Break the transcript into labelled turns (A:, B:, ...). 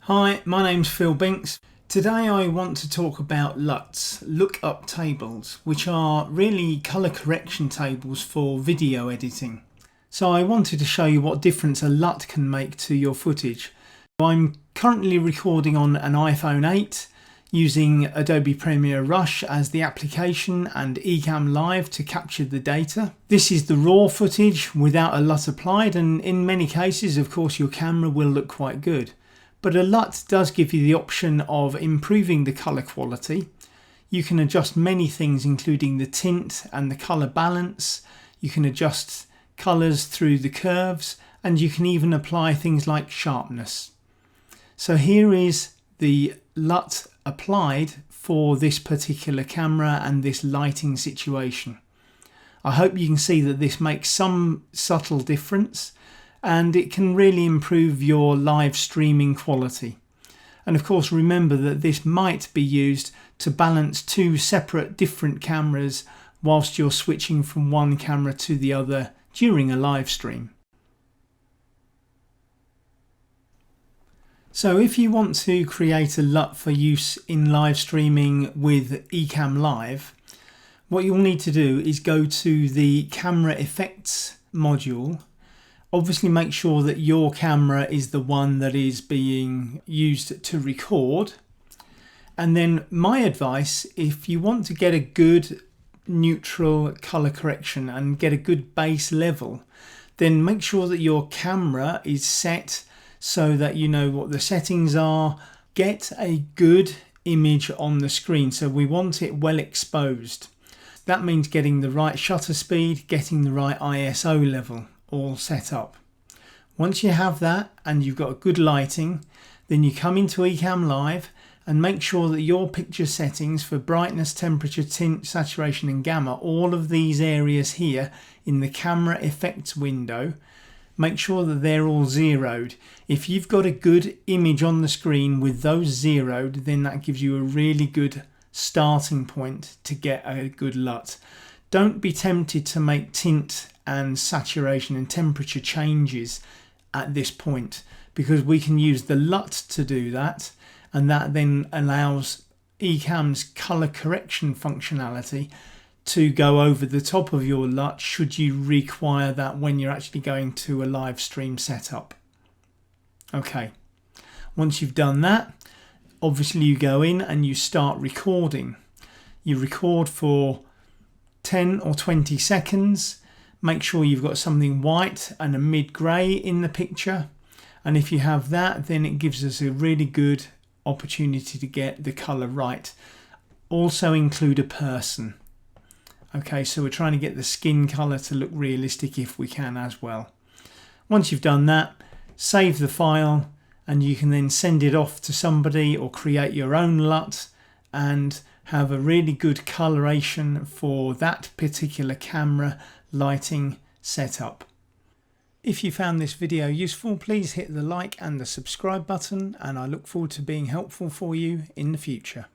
A: Hi, my name's Phil Binks. Today I want to talk about LUTs, lookup tables, which are really colour correction tables for video editing. So I wanted to show you what difference a LUT can make to your footage. I'm currently recording on an iPhone 8 using Adobe Premiere Rush as the application and Ecamm Live to capture the data. This is the raw footage without a LUT applied, and in many cases of course your camera will look quite good. But a LUT does give you the option of improving the colour quality. You can adjust many things including the tint and the colour balance. You can adjust colours through the curves, and you can even apply things like sharpness. So here is the LUT applied for this particular camera and this lighting situation. I hope you can see that this makes some subtle difference, and it can really improve your live streaming quality. And of course remember that this might be used to balance two separate different cameras whilst you're switching from one camera to the other during a live stream. So if you want to create a LUT for use in live streaming with Ecamm Live, what you'll need to do is go to the camera effects module. Obviously make sure that your camera is the one that is being used to record. And then my advice, if you want to get a good neutral color correction and get a good base level, then make sure that your camera is set so that you know what the settings are. Get a good image on the screen, so we want it well exposed. That means getting the right shutter speed, getting the right ISO level all set up. Once you have that and you've got good lighting, then you come into Ecamm Live and make sure that your picture settings for brightness, temperature, tint, saturation and gamma, all of these areas here in the camera effects window, make sure that they're all zeroed. If you've got a good image on the screen with those zeroed, then that gives you a really good starting point to get a good LUT. Don't be tempted to make tint and saturation and temperature changes at this point, because we can use the LUT to do that, and that then allows Ecamm's color correction functionality to go over the top of your LUT should you require that when you're actually going to a live stream setup. Okay, once you've done that, obviously you go in and you start recording. You record for 10 or 20 seconds. Make sure you've got something white and a mid-grey in the picture, and if you have that, then it gives us a really good opportunity to get the colour right. Also include a person. Okay, so we're trying to get the skin colour to look realistic if we can as well. Once you've done that, save the file and you can then send it off to somebody or create your own LUT and have a really good coloration for that particular camera lighting setup. If you found this video useful, please hit the like and the subscribe button, and I look forward to being helpful for you in the future.